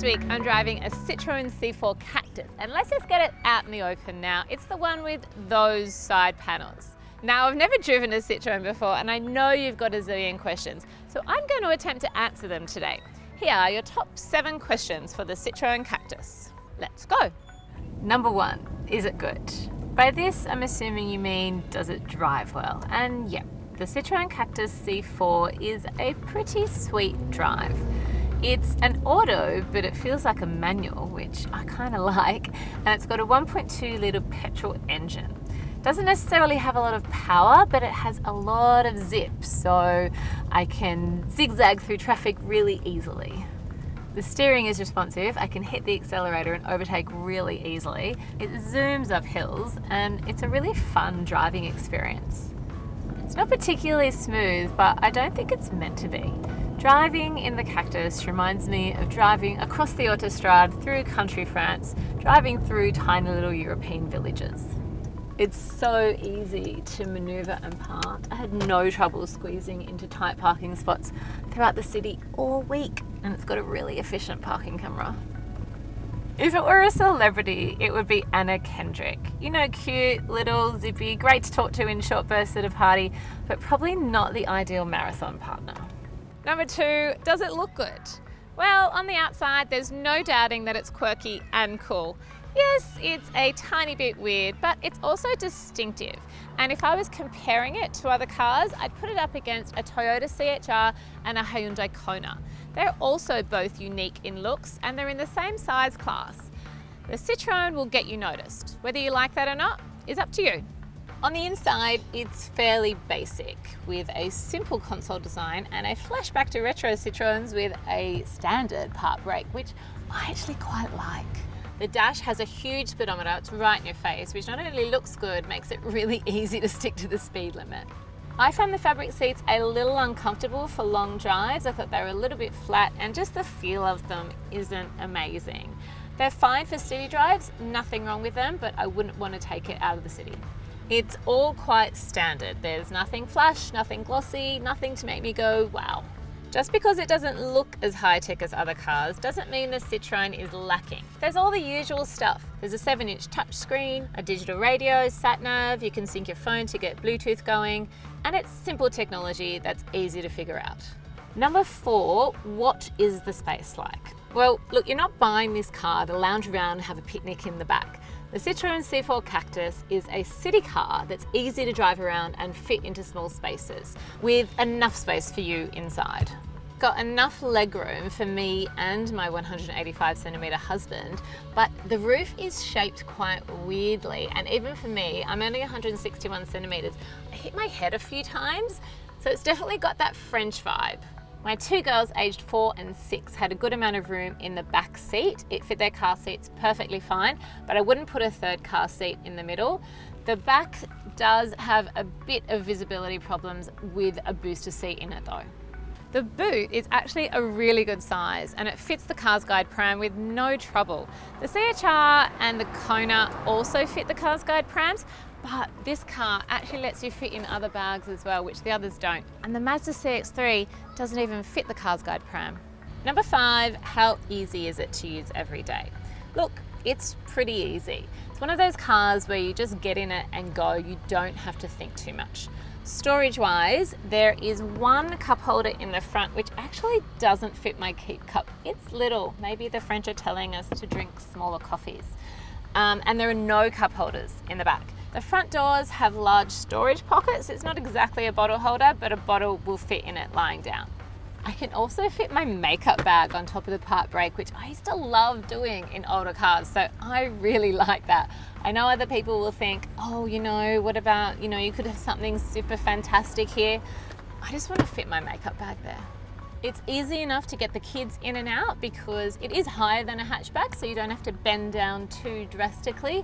week I'm driving a Citroen C4 Cactus, and let's just get it out in the open now. It's the one with those side panels. Now, I've never driven a Citroen before, and I know you've got a zillion questions, so I'm going to attempt to answer them today. Here are your top 7 questions for the Citroen Cactus. Let's go. Number 1, is it good? By this, I'm assuming you mean, does it drive well? And yeah, the Citroen Cactus C4 is a pretty sweet drive. It's an auto, but it feels like a manual, which I kind of like, and it's got a 1.2 litre petrol engine. Doesn't necessarily have a lot of power, but it has a lot of zip, so I can zigzag through traffic really easily. The steering is responsive. I can hit the accelerator and overtake really easily. It zooms up hills, and it's a really fun driving experience. It's not particularly smooth, but I don't think it's meant to be. Driving in the Cactus reminds me of driving across the Autostrade through country France, driving through tiny little European villages. It's so easy to manoeuvre and park. I had no trouble squeezing into tight parking spots throughout the city all week, and it's got a really efficient parking camera. If it were a celebrity, it would be Anna Kendrick. You know, cute, little, zippy, great to talk to in short bursts at a party, but probably not the ideal marathon partner. Number 2, does it look good? Well, on the outside, there's no doubting that it's quirky and cool. Yes, it's a tiny bit weird, but it's also distinctive. And if I was comparing it to other cars, I'd put it up against a Toyota CHR and a Hyundai Kona. They're also both unique in looks, and they're in the same size class. The Citroen will get you noticed. Whether you like that or not is up to you. On the inside, it's fairly basic, with a simple console design and a flashback to retro Citroens with a standard park brake, which I actually quite like. The dash has a huge speedometer, it's right in your face, which not only looks good, makes it really easy to stick to the speed limit. I found the fabric seats a little uncomfortable for long drives. I thought they were a little bit flat, and just the feel of them isn't amazing. They're fine for city drives, nothing wrong with them, but I wouldn't want to take it out of the city. It's all quite standard. There's nothing flash, nothing glossy, nothing to make me go, wow. Just because it doesn't look as high-tech as other cars doesn't mean the Citroen is lacking. There's all the usual stuff. There's a 7-inch touchscreen, a digital radio, sat-nav, you can sync your phone to get Bluetooth going, and it's simple technology that's easy to figure out. Number 4, what is the space like? Well, look, you're not buying this car to lounge around and have a picnic in the back. The Citroen C4 Cactus is a city car that's easy to drive around and fit into small spaces, with enough space for you inside. Got enough legroom for me and my 185 centimetre husband, but the roof is shaped quite weirdly, and even for me, I'm only 161 centimetres, I hit my head a few times, so it's definitely got that French vibe. My 2 girls aged 4 and 6 had a good amount of room in the back seat. It fit their car seats perfectly fine, but I wouldn't put a third car seat in the middle. The back does have a bit of visibility problems with a booster seat in it though. The boot is actually a really good size, and it fits the Cars Guide pram with no trouble. The CHR and the Kona also fit the Cars Guide prams, but this car actually lets you fit in other bags as well, which the others don't. And the Mazda CX-3 doesn't even fit the Cars Guide pram. Number 5, how easy is it to use every day? Look, it's pretty easy. It's one of those cars where you just get in it and go, you don't have to think too much. Storage-wise, there is one cup holder in the front which actually doesn't fit my Keep cup. It's little, maybe the French are telling us to drink smaller coffees. And there are no cup holders in the back. The front doors have large storage pockets. It's not exactly a bottle holder, but a bottle will fit in it lying down. I can also fit my makeup bag on top of the park brake, which I used to love doing in older cars, so I really like that. I know other people will think, oh, what about, you could have something super fantastic here. I just want to fit my makeup bag there. It's easy enough to get the kids in and out because it is higher than a hatchback, so you don't have to bend down too drastically.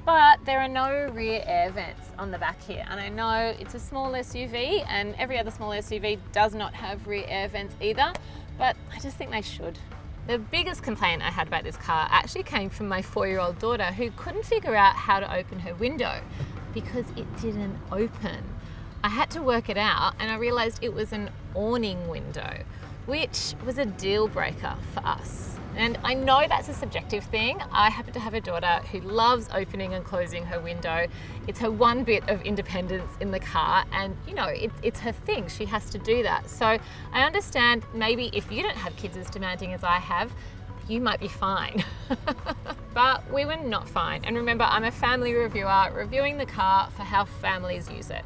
But there are no rear air vents on the back here. And I know it's a small SUV, and every other small SUV does not have rear air vents either, but I just think they should. The biggest complaint I had about this car actually came from my 4-year-old daughter, who couldn't figure out how to open her window because it didn't open. I had to work it out, and I realized it was an awning window, which was a deal breaker for us. And I know that's a subjective thing. I happen to have a daughter who loves opening and closing her window. It's her one bit of independence in the car, and you know, it's her thing. She has to do that. So I understand maybe if you don't have kids as demanding as I have, you might be fine. But we were not fine. And remember, I'm a family reviewer, reviewing the car for how families use it.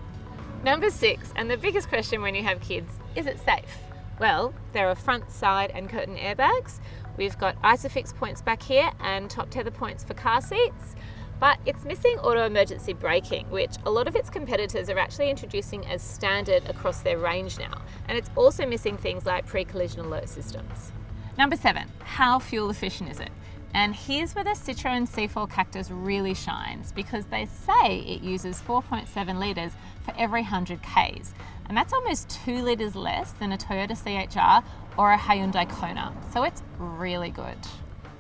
Number 6, and the biggest question when you have kids, is it safe? Well, there are front, side and curtain airbags. We've got ISOFIX points back here and top tether points for car seats, but it's missing auto emergency braking, which a lot of its competitors are actually introducing as standard across their range now. And it's also missing things like pre-collision alert systems. Number 7, how fuel efficient is it? And here's where the Citroën C4 Cactus really shines, because they say it uses 4.7 litres for every 100 Ks. And that's almost 2 litres less than a Toyota CHR or a Hyundai Kona. So it's really good.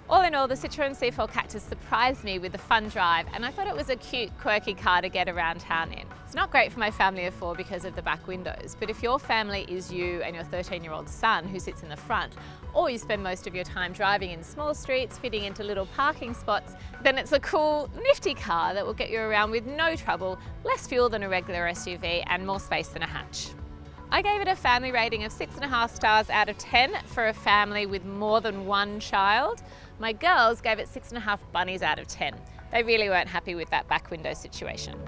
All in all, the Citroën C4 Cactus surprised me with a fun drive, and I thought it was a cute, quirky car to get around town in. It's not great for my family of 4 because of the back windows, but if your family is you and your 13-year-old son who sits in the front, or you spend most of your time driving in small streets, fitting into little parking spots, then it's a cool, nifty car that will get you around with no trouble, less fuel than a regular SUV, and more space than a hatch. I gave it a family rating of 6.5 stars out of 10 for a family with more than one child. My girls gave it 6.5 bunnies out of 10. They really weren't happy with that back window situation.